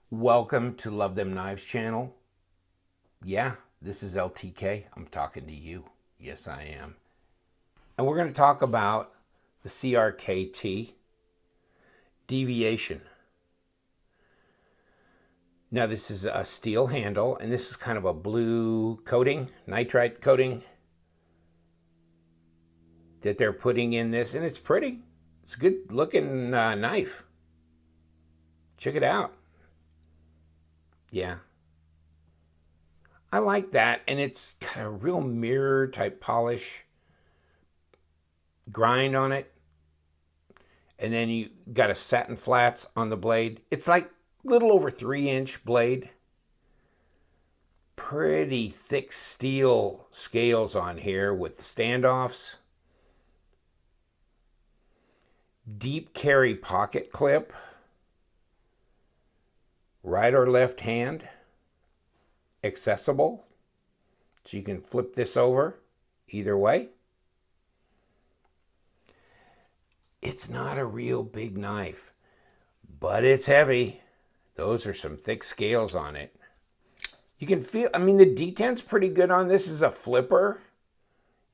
Welcome to Love Them Knives channel. Yeah, this is LTK. I'm talking to you. Yes, I am. And we're going to talk about the CRKT Deviation. Now, this is a steel handle, and this is kind of a blue coating, nitrite coating that they're putting in this, and it's pretty. It's a good looking knife. Check it out. Yeah. I like that, and it's got a real mirror type polish grind on it. And then you got a satin flats on the blade. It's like a little over 3-inch blade. Pretty thick steel scales on here with the standoffs. Deep carry pocket clip. Right or left hand. Accessible. So you can flip this over either way. It's not a real big knife, but it's heavy. Those are some thick scales on it. You can feel, I mean, the detent's pretty good on this. This is a flipper.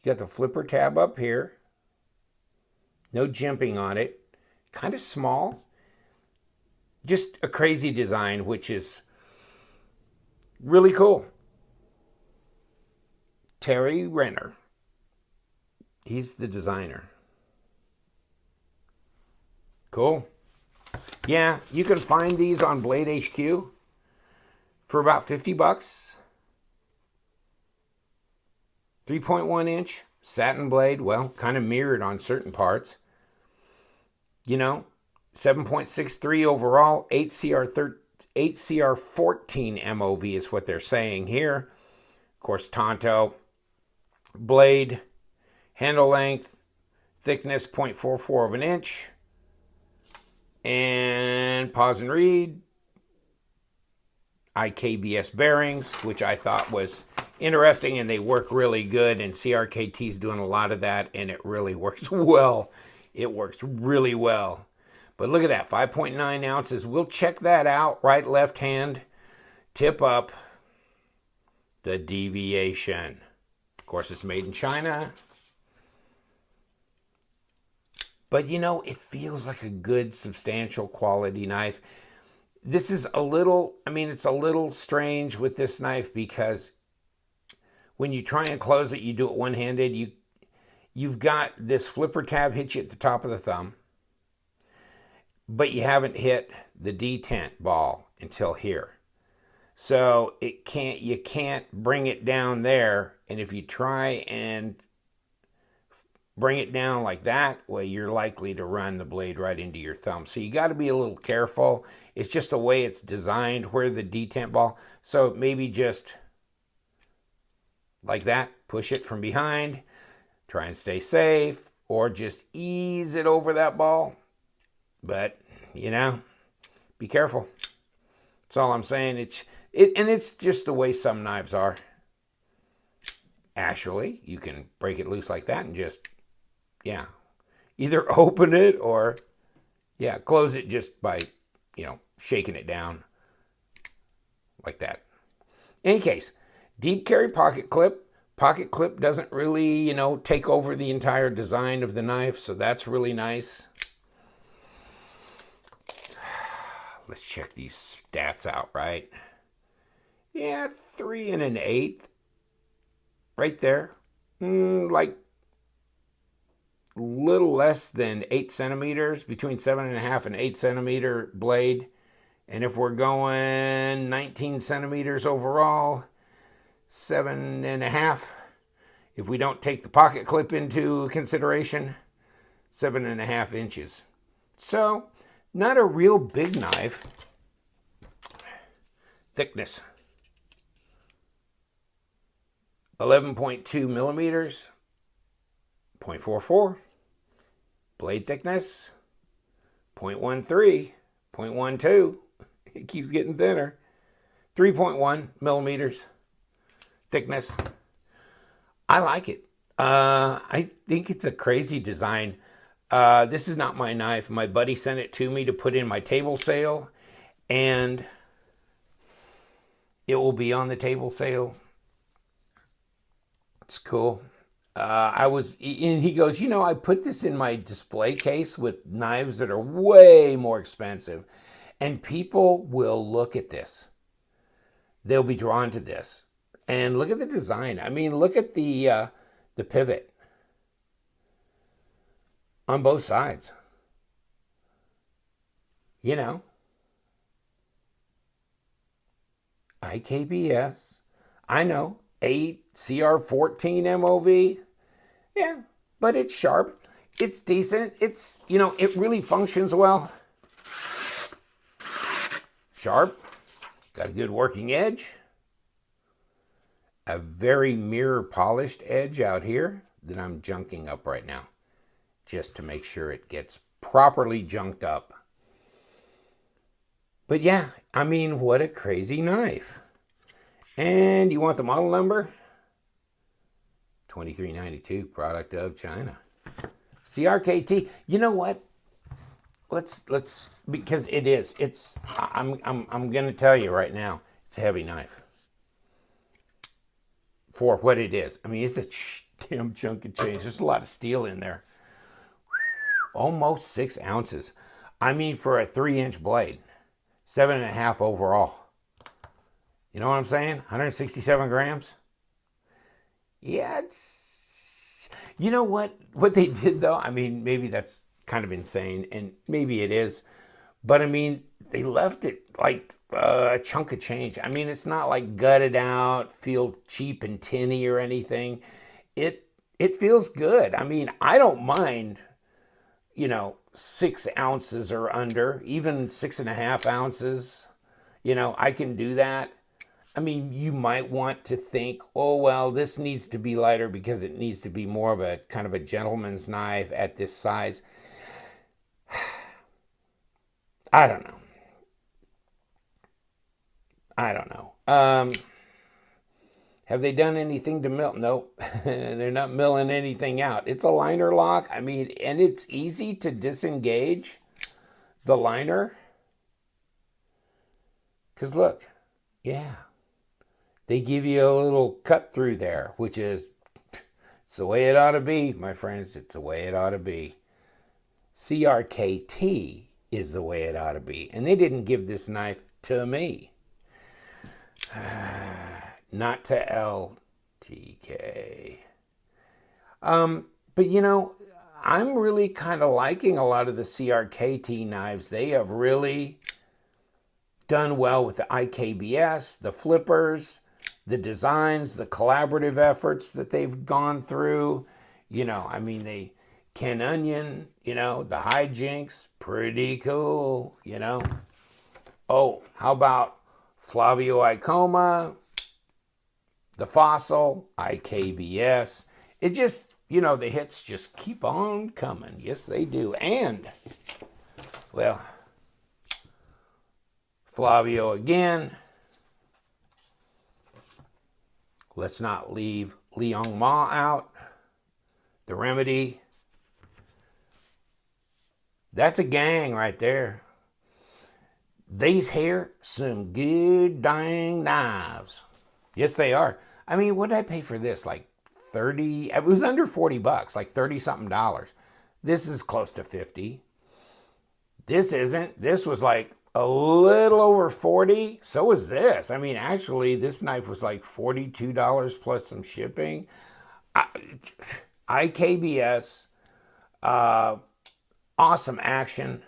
You got the flipper tab up here. No jimping on it. Kind of small. Just a crazy design, which is really cool. Terry Renner. He's the designer. Cool. Yeah, you can find these on Blade HQ for about 50 bucks. 3.1 inch satin blade. Well, kind of mirrored on certain parts. You know, 7.63 overall, 8CR14 MOV is what they're saying here. Of course, Tonto. Blade, handle length, thickness 0.44 of an inch. And pause and read. IKBS bearings, which I thought was interesting, and they work really good, and CRKT's doing a lot of that, and it really works well. It works really well. But look at that, 5.9 ounces. We'll check that out. Right, left hand, tip up. The Deviation. Of course, it's made in China. But you know, it feels like a good, substantial quality knife. This is a little, I mean, it's a little strange with this knife because when you try and close it, you do it one-handed. You've got this flipper tab hit you at the top of the thumb, but you haven't hit the detent ball until here. So you can't bring it down there, and if you try and bring it down like that, well, you're likely to run the blade right into your thumb. So you got to be a little careful. It's just the way it's designed, where the detent ball. So maybe just like that, push it from behind, try and stay safe, or just ease it over that ball. But, you know, be careful. That's all I'm saying. And it's just the way some knives are. Actually, you can break it loose like that and just, yeah, either open it or, yeah, close it just by, you know, shaking it down like that. In any case, deep carry pocket clip. Pocket clip doesn't really, you know, take over the entire design of the knife, so that's really nice. Let's check these stats out, right? Yeah, 3 1/8. Right there. Like little less than 8 centimeters, between 7.5 and 8 centimeter blade. And if we're going 19 centimeters overall, 7.5. If we don't take the pocket clip into consideration, 7.5 inches. So, not a real big knife. Thickness. 11.2 millimeters. 0.44. Blade thickness, 0.13, 0.12. It keeps getting thinner. 3.1 millimeters thickness. I like it. I think it's a crazy design. This is not my knife. My buddy sent it to me to put in my table sail. And It will be on the table sale. It's cool. And he goes, I put this in my display case with knives that are way more expensive, and people will look at this. They'll be drawn to this. And look at the design. I mean, look at the pivot on both sides. IKBS. I know. 8 CR14 MOV. Yeah, but it's sharp. It's decent. It really functions well. Sharp. Got a good working edge. A very mirror polished edge out here that I'm junking up right now, just to make sure it gets properly junked up. But yeah, I mean, what a crazy knife. And you want the model number? 2392, product of China. CRKT. You know what? Let's because I'm going to tell you right now, it's a heavy knife. For what it is. I mean, it's a damn chunk of change. There's a lot of steel in there. Almost 6 ounces. I mean, for a 3-inch blade. 7.5 overall. You know what I'm saying? 167 grams. Yeah, it's... You know what they did, though? I mean, maybe that's kind of insane, and maybe it is. But, I mean, they left it like a chunk of change. I mean, it's not like gutted out, feel cheap and tinny or anything. It feels good. I mean, I don't mind, 6 ounces or under, even 6.5 ounces. I can do that. I mean, you might want to think, oh, well, this needs to be lighter because it needs to be more of a kind of a gentleman's knife at this size. I don't know. Have they done anything to mill? Nope. They're not milling anything out. It's a liner lock. I mean, and it's easy to disengage the liner. Because look, yeah. They give you a little cut through there, which is, it's the way it ought to be, my friends. It's the way it ought to be. CRKT is the way it ought to be. And they didn't give this knife to me. Not to LTK. But I'm really kind of liking a lot of the CRKT knives. They have really done well with the IKBS, the flippers, the designs, the collaborative efforts that they've gone through. I mean, they Ken Onion, the hijinks, pretty cool, Oh, how about Flavio Icoma, the Fossil, IKBS. It just, the hits just keep on coming. Yes, they do. And, well, Flavio again. Let's not leave Liang Ma out. The Remedy. That's a gang right there. These here, some good dang knives. Yes, they are. I mean, what did I pay for this? Like 30, it was under 40 bucks, like 30 something dollars. This is close to 50. This isn't. This was like a little over 40. So was this. I mean, actually, this knife was like $42 plus some shipping. IKBS, awesome action.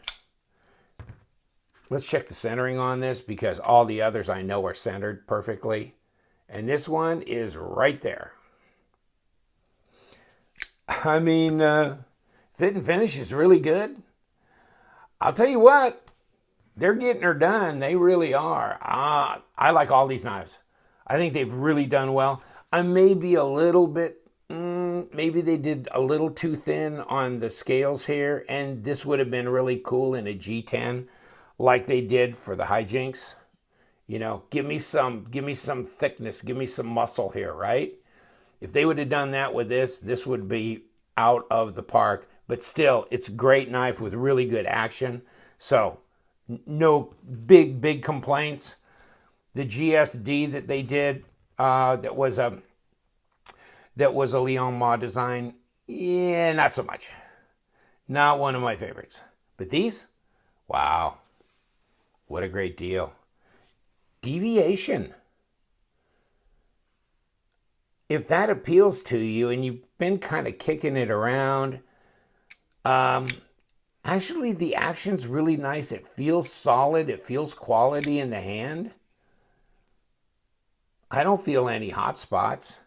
Let's check the centering on this because all the others I know are centered perfectly. And this one is right there. I mean, fit and finish is really good. I'll tell you what. They're getting her done. They really are. I like all these knives. I think they've really done well. I may be a little bit, maybe they did a little too thin on the scales here, and this would have been really cool in a G10 like they did for the hijinks. Give me some thickness, give me some muscle here, right? If they would have done that with this would be out of the park. But still, it's a great knife with really good action. So, no big complaints. The GSD that they did, that was a Leon Ma design, yeah, not so much. Not one of my favorites. But these, wow, what a great deal. Deviation. If that appeals to you and you've been kind of kicking it around, actually the action's really nice. It feels solid. It feels quality in the hand. I don't feel any hot spots.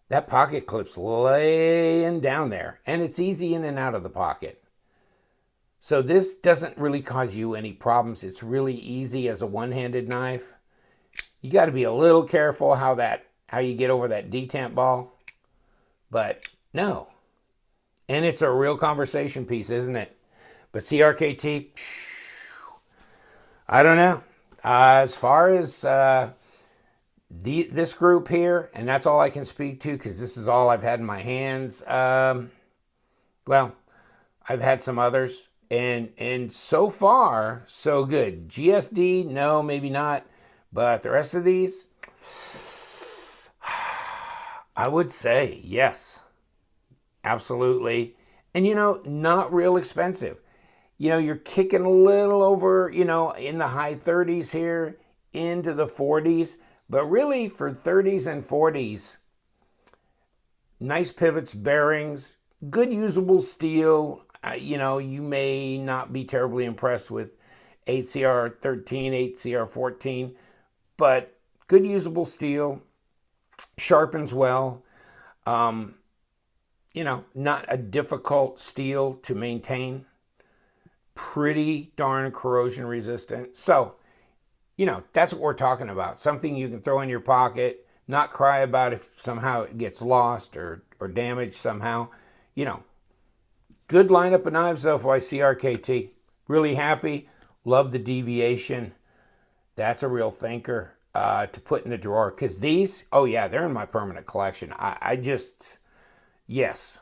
That pocket clip's laying down there, and it's easy in and out of the pocket. So this doesn't really cause you any problems. It's really easy as a one-handed knife. You got to be a little careful how you get over that detent ball, but no. And it's a real conversation piece, isn't it? But CRKT, I don't know. As far as this group here, and that's all I can speak to because this is all I've had in my hands. Well, I've had some others, and so far, so good. GSD, no, maybe not. But the rest of these, I would say yes, absolutely. And, not real expensive. You're kicking a little over, in the high 30s here into the 40s. But really for 30s and 40s, nice pivots, bearings, good usable steel. You may not be terribly impressed with 8CR13, 8CR14, but good usable steel, sharpens well. Not a difficult steel to maintain. Pretty darn corrosion resistant. So, that's what we're talking about. Something you can throw in your pocket, not cry about if somehow it gets lost or damaged somehow. Good lineup of knives though by CRKT. Really happy. Love the deviation. That's a real thinker to put in the drawer. Because these, oh yeah, they're in my permanent collection. Yes,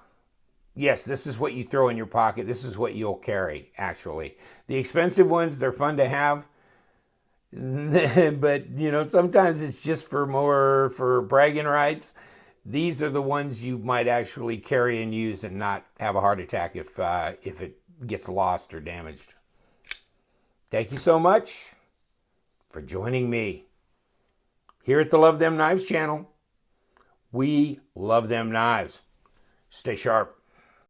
this is what you throw in your pocket. This is what you'll carry, actually. The expensive ones, they're fun to have. But, sometimes it's just for bragging rights. These are the ones you might actually carry and use and not have a heart attack if it gets lost or damaged. Thank you so much for joining me here at the Love Them Knives channel. We love them knives. Stay sharp.